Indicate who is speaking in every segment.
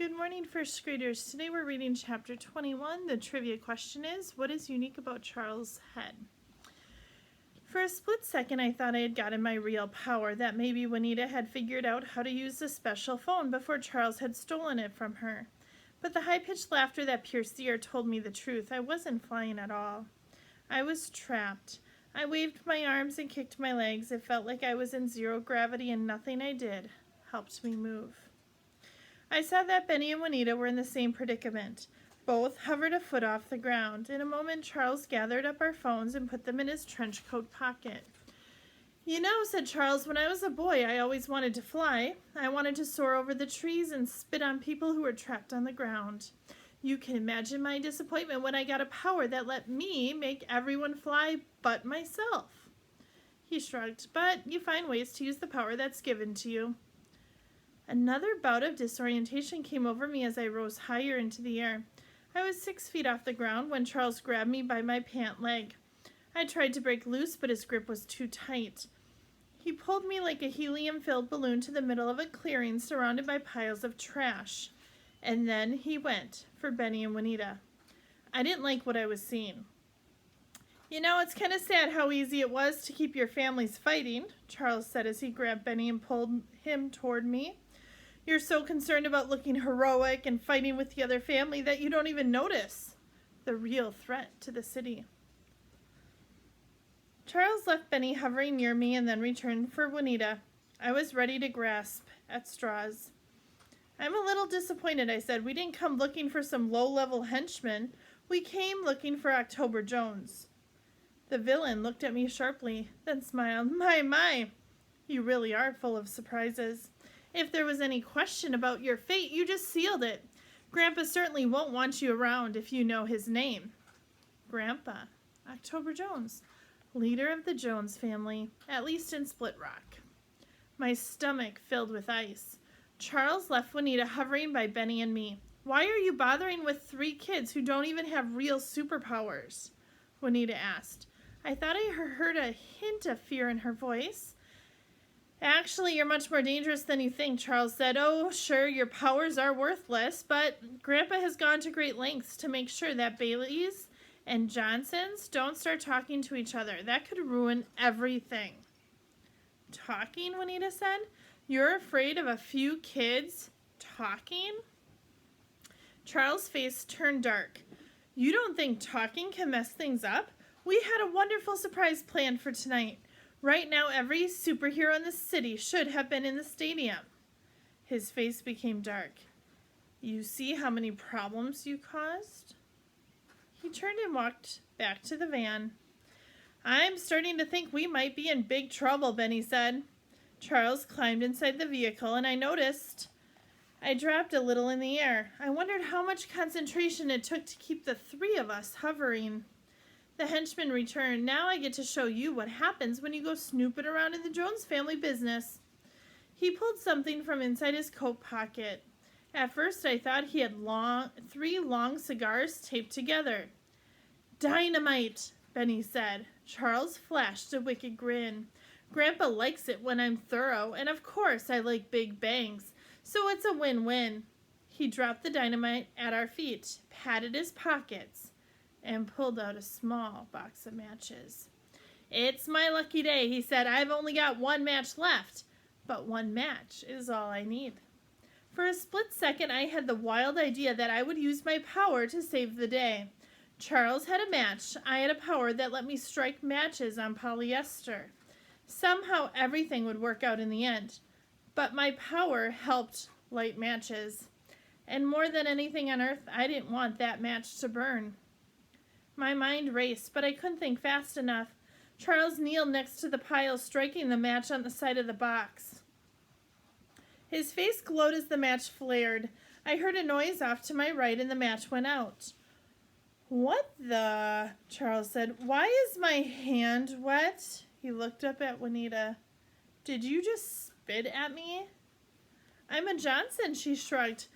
Speaker 1: Good morning, first graders. Today we're reading chapter 21. The trivia question is, what is unique about Charles' head? For a split second, I thought I had gotten my real power, that maybe Juanita had figured out how to use the special phone before Charles had stolen it from her. But the high-pitched laughter that pierced the ear told me the truth. I wasn't flying at all. I was trapped. I waved my arms and kicked my legs. It felt like I was in zero gravity and nothing I did helped me move. I saw that Benny and Juanita were in the same predicament. Both hovered a foot off the ground. In a moment, Charles gathered up our phones and put them in his trench coat pocket. "You know," said Charles, "when I was a boy, I always wanted to fly. I wanted to soar over the trees and spit on people who were trapped on the ground. You can imagine my disappointment when I got a power that let me make everyone fly but myself." He shrugged. "But you find ways to use the power that's given to you." Another bout of disorientation came over me as I rose higher into the air. I was 6 feet off the ground when Charles grabbed me by my pant leg. I tried to break loose, but his grip was too tight. He pulled me like a helium-filled balloon to the middle of a clearing surrounded by piles of trash. And then he went for Benny and Juanita. I didn't like what I was seeing. "You know, it's kind of sad how easy it was to keep your families fighting," Charles said as he grabbed Benny and pulled him toward me. "You're so concerned about looking heroic and fighting with the other family that you don't even notice the real threat to the city." Charles left Benny hovering near me and then returned for Juanita. I was ready to grasp at straws. "I'm a little disappointed," I said. "We didn't come looking for some low-level henchman. We came looking for October Jones." The villain looked at me sharply, then smiled. My, you really are full of surprises. If there was any question about your fate, you just sealed it. Grandpa certainly won't want you around if you know his name." Grandpa, October Jones, leader of the Jones family, at least in Split Rock. My stomach filled with ice. Charles left Juanita hovering by Benny and me. "Why are you bothering with 3 kids who don't even have real superpowers?" Juanita asked. I thought I heard a hint of fear in her voice. "Actually, you're much more dangerous than you think," Charles said. "Oh, sure, your powers are worthless, but Grandpa has gone to great lengths to make sure that Baileys and Johnsons don't start talking to each other. That could ruin everything." "Talking?" Juanita said. "You're afraid of a few kids talking?" Charles' face turned dark. "You don't think talking can mess things up? We had a wonderful surprise planned for tonight. Right now, every superhero in the city should have been in the stadium." His face became dark. "You see how many problems you caused?" He turned and walked back to the van. "I'm starting to think we might be in big trouble," Benny said. Charles climbed inside the vehicle, and I noticed I dropped a little in the air. I wondered how much concentration it took to keep the 3 of us hovering. The henchman returned. "Now I get to show you what happens when you go snooping around in the Jones family business." He pulled something from inside his coat pocket. At first I thought he had 3 long cigars taped together. "Dynamite," Benny said. Charles flashed a wicked grin. "Grandpa likes it when I'm thorough, and of course I like big bangs, so it's a win-win." He dropped the dynamite at our feet, patted his pockets, and pulled out a small box of matches. "It's my lucky day," he said. "I've only got 1 match left, but 1 match is all I need." For a split second, I had the wild idea that I would use my power to save the day. Charles had a match. I had a power that let me strike matches on polyester. Somehow everything would work out in the end. But my power helped light matches. And more than anything on earth, I didn't want that match to burn. My mind raced, but I couldn't think fast enough. Charles kneeled next to the pile, striking the match on the side of the box. His face glowed as the match flared. I heard a noise off to my right, and the match went out. "What the?" Charles said. "Why is my hand wet?" He looked up at Juanita. "Did you just spit at me?" "I'm a Johnson," she shrugged.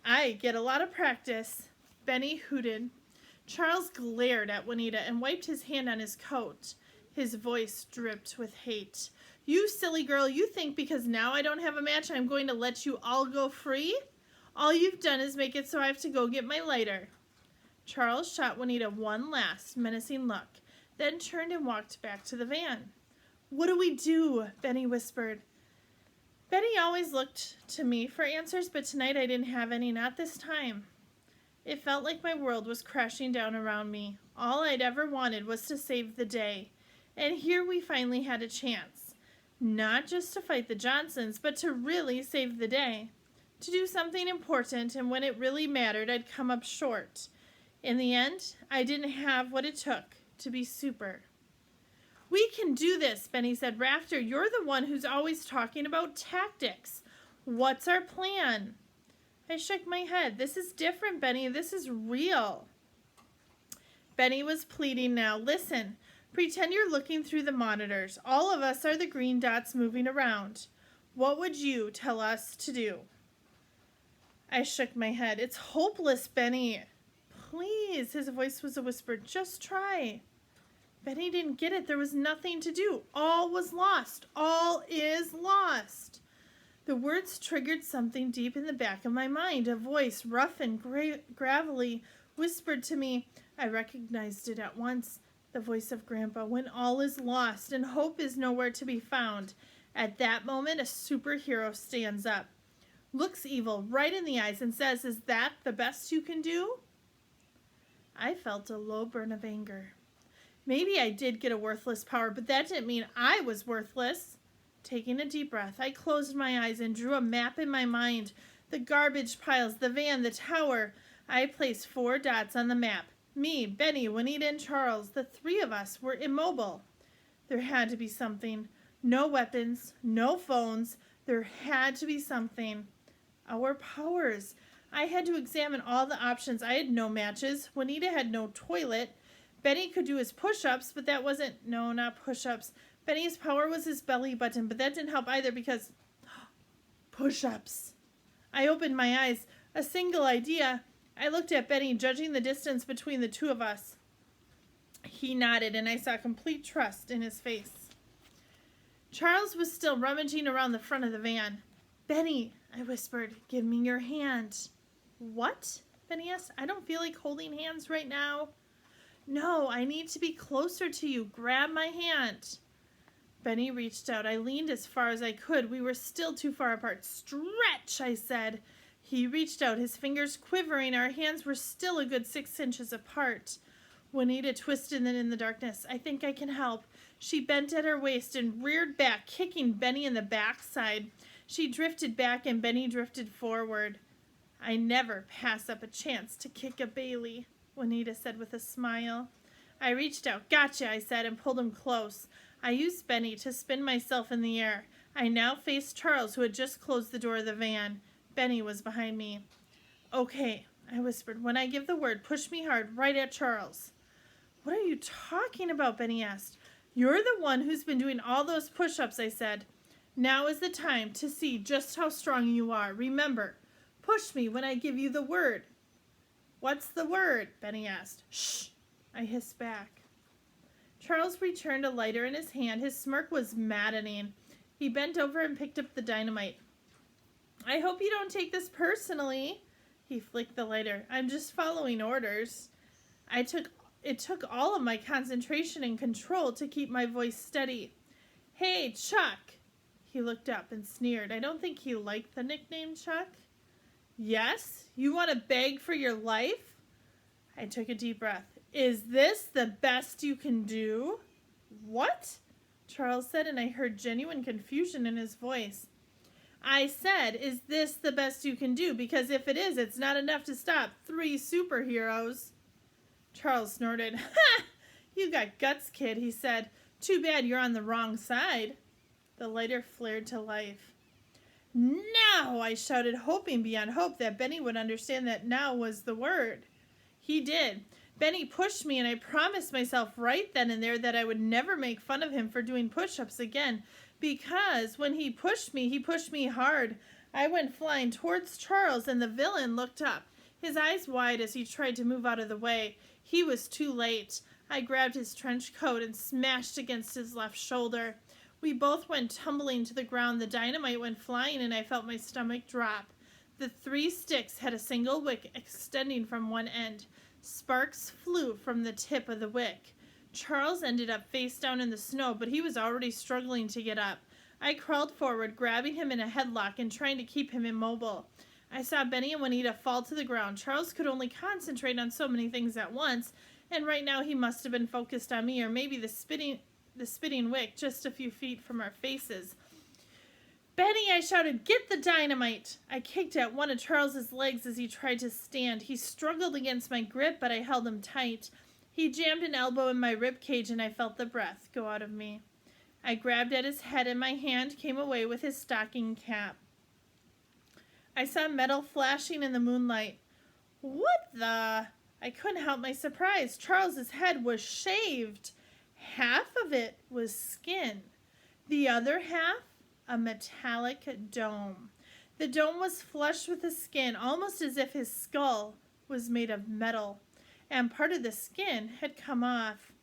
Speaker 1: "I get a lot of practice." Benny hooted. Charles glared at Juanita and wiped his hand on his coat. His voice dripped with hate. "You silly girl, you think because now I don't have a match I'm going to let you all go free? All you've done is make it so I have to go get my lighter. Charles shot Juanita one last menacing look, then turned and walked back to the van. What do we do? Benny whispered. Benny always looked to me for answers, but tonight I didn't have any, not this time. It felt like my world was crashing down around me. All I'd ever wanted was to save the day. And here we finally had a chance. Not just to fight the Johnsons, but to really save the day. To do something important, and when it really mattered, I'd come up short. In the end, I didn't have what it took to be super. We can do this, Benny said. Rafter, you're the one who's always talking about tactics. What's our plan? I shook my head. This is different, Benny. This is real. Benny was pleading now. Listen, pretend you're looking through the monitors. All of us are the green dots moving around. What would you tell us to do? I shook my head. It's hopeless, Benny. Please, his voice was a whisper. Just try. Benny didn't get it. There was nothing to do. All was lost. All is lost. The words triggered something deep in the back of my mind. A voice, rough and gravelly, whispered to me. I recognized it at once. The voice of Grandpa. When all is lost and hope is nowhere to be found, at that moment a superhero stands up, looks evil right in the eyes and says, is that the best you can do? I felt a low burn of anger. Maybe I did get a worthless power, but that didn't mean I was worthless. Taking a deep breath, I closed my eyes and drew a map in my mind. The garbage piles, the van, the tower. I placed 4 dots on the map. Me, Benny, Juanita, and Charles, the 3 of us, were immobile. There had to be something. No weapons, no phones. There had to be something. Our powers. I had to examine all the options. I had no matches. Juanita had no toilet. Benny could do his push-ups, but that wasn't... No, not push-ups. Benny's power was his belly button, but that didn't help either because... Push-ups. I opened my eyes. A single idea. I looked at Benny, judging the distance between the 2 of us. He nodded, and I saw complete trust in his face. Charles was still rummaging around the front of the van. Benny, I whispered, give me your hand. What? Benny asked. I don't feel like holding hands right now. No, I need to be closer to you. Grab my hand. Benny reached out. I leaned as far as I could. We were still too far apart. Stretch, I said. He reached out, his fingers quivering. Our hands were still a good 6 inches apart. Juanita twisted in the darkness. I think I can help. She bent at her waist and reared back, kicking Benny in the backside. She drifted back and Benny drifted forward. I never pass up a chance to kick a Bailey, Juanita said with a smile. I reached out. Gotcha, I said, and pulled him close. I used Benny to spin myself in the air. I now faced Charles, who had just closed the door of the van. Benny was behind me. Okay, I whispered. When I give the word, push me hard, right at Charles. What are you talking about? Benny asked. You're the one who's been doing all those push-ups, I said. Now is the time to see just how strong you are. Remember, push me when I give you the word. What's the word? Benny asked. Shh, I hissed back. Charles returned a lighter in his hand. His smirk was maddening. He bent over and picked up the dynamite. I hope you don't take this personally. He flicked the lighter. I'm just following orders. It took all of my concentration and control to keep my voice steady. Hey, Chuck. He looked up and sneered. I don't think he liked the nickname Chuck. Yes? You want to beg for your life? I took a deep breath. Is this the best you can do? What? Charles said, and I heard genuine confusion in his voice. I said, is this the best you can do? Because if it is, it's not enough to stop 3 superheroes. Charles snorted. Ha! You got guts, kid, he said. Too bad you're on the wrong side. The lighter flared to life. Now, I shouted, hoping beyond hope that Benny would understand that now was the word. He did. Benny pushed me, and I promised myself right then and there that I would never make fun of him for doing push-ups again, because when he pushed me hard. I went flying towards Charles, and the villain looked up, his eyes wide as he tried to move out of the way. He was too late. I grabbed his trench coat and smashed against his left shoulder. We both went tumbling to the ground. The dynamite went flying, and I felt my stomach drop. The 3 sticks had a single wick extending from one end. Sparks flew from the tip of the wick. Charles ended up face down in the snow, but he was already struggling to get up. I crawled forward, grabbing him in a headlock and trying to keep him immobile. I saw Benny and Juanita fall to the ground. Charles could only concentrate on so many things at once, and right now he must have been focused on me or maybe the spitting wick just a few feet from our faces. Benny, I shouted, get the dynamite! I kicked at one of Charles's legs as he tried to stand. He struggled against my grip, but I held him tight. He jammed an elbow in my rib cage, and I felt the breath go out of me. I grabbed at his head, and my hand came away with his stocking cap. I saw metal flashing in the moonlight. What the? I couldn't help my surprise. Charles's head was shaved. Half of it was skin. The other half, a metallic dome. The dome was flush with the skin, almost as if his skull was made of metal, and part of the skin had come off.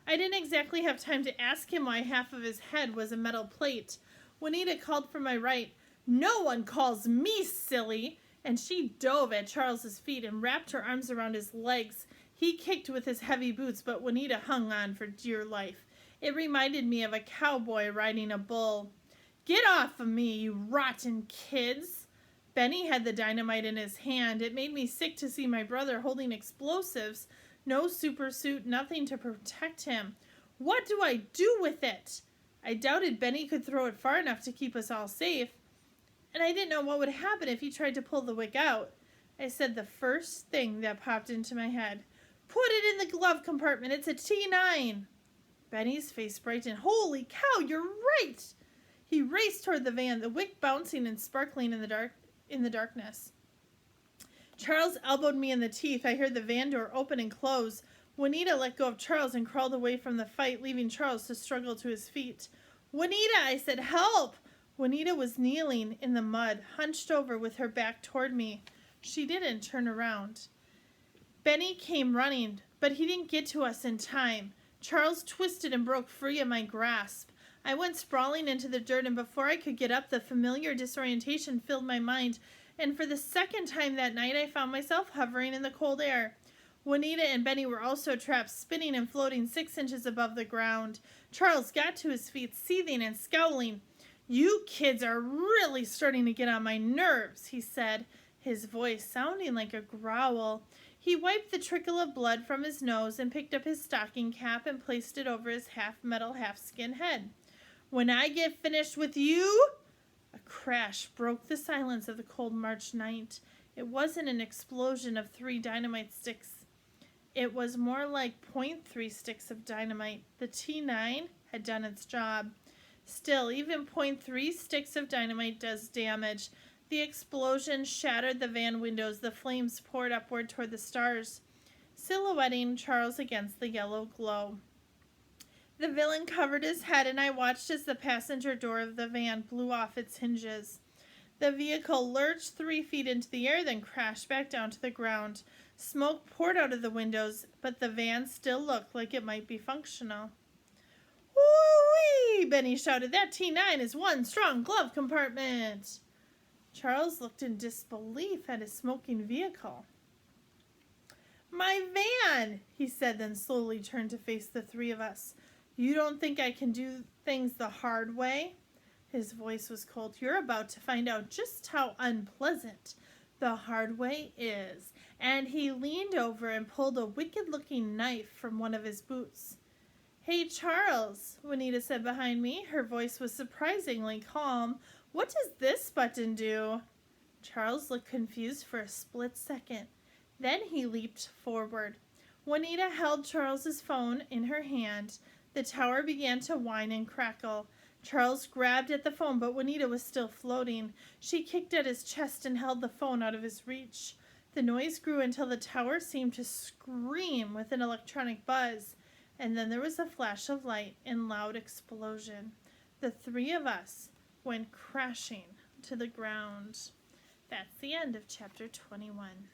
Speaker 1: I didn't exactly have time to ask him why half of his head was a metal plate. Juanita called from my right, "No one calls me silly!" And she dove at Charles's feet and wrapped her arms around his legs. He kicked with his heavy boots, but Juanita hung on for dear life. It reminded me of a cowboy riding a bull. "Get off of me, you rotten kids!" Benny had the dynamite in his hand. It made me sick to see my brother holding explosives. No super suit, nothing to protect him. What do I do with it? I doubted Benny could throw it far enough to keep us all safe, and I didn't know what would happen if he tried to pull the wick out. I said the first thing that popped into my head. "Put it in the glove compartment. It's a T9. Benny's face brightened. "Holy cow, you're right!" He raced toward the van, the wick bouncing and sparkling in the darkness. Charles elbowed me in the teeth. I heard the van door open and close. Juanita let go of Charles and crawled away from the fight, leaving Charles to struggle to his feet. "Juanita," I said, "help!" Juanita was kneeling in the mud, hunched over with her back toward me. She didn't turn around. Benny came running, but he didn't get to us in time. Charles twisted and broke free of my grasp. I went sprawling into the dirt, and before I could get up, the familiar disorientation filled my mind, and for the second time that night, I found myself hovering in the cold air. Juanita and Benny were also trapped, spinning and floating 6 inches above the ground. Charles got to his feet, seething and scowling. "You kids are really starting to get on my nerves," he said, his voice sounding like a growl. He wiped the trickle of blood from his nose and picked up his stocking cap and placed it over his half-metal, half-skin head. "When I get finished with you..." A crash broke the silence of the cold March night. It wasn't an explosion of 3 dynamite sticks. It was more like 0.3 sticks of dynamite. The T9 had done its job. Still, even 0.3 sticks of dynamite does damage. The explosion shattered the van windows. The flames poured upward toward the stars, silhouetting Charles against the yellow glow. The villain covered his head, and I watched as the passenger door of the van blew off its hinges. The vehicle lurched 3 feet into the air, then crashed back down to the ground. Smoke poured out of the windows, but the van still looked like it might be functional. "Woo-wee!" Benny shouted. "That T9 is one strong glove compartment." Charles looked in disbelief at his smoking vehicle. "My van," he said, then slowly turned to face the 3 of us. "You don't think I can do things the hard way?" His voice was cold. "You're about to find out just how unpleasant the hard way is." And he leaned over and pulled a wicked-looking knife from one of his boots. "Hey, Charles," Juanita said behind me. Her voice was surprisingly calm. "What does this button do?" Charles looked confused for a split second. Then he leaped forward. Juanita held Charles's phone in her hand. The tower began to whine and crackle. Charles grabbed at the phone, but Juanita was still floating. She kicked at his chest and held the phone out of his reach. The noise grew until the tower seemed to scream with an electronic buzz, and then there was a flash of light and loud explosion. The 3 of us went crashing to the ground. That's the end of chapter 21.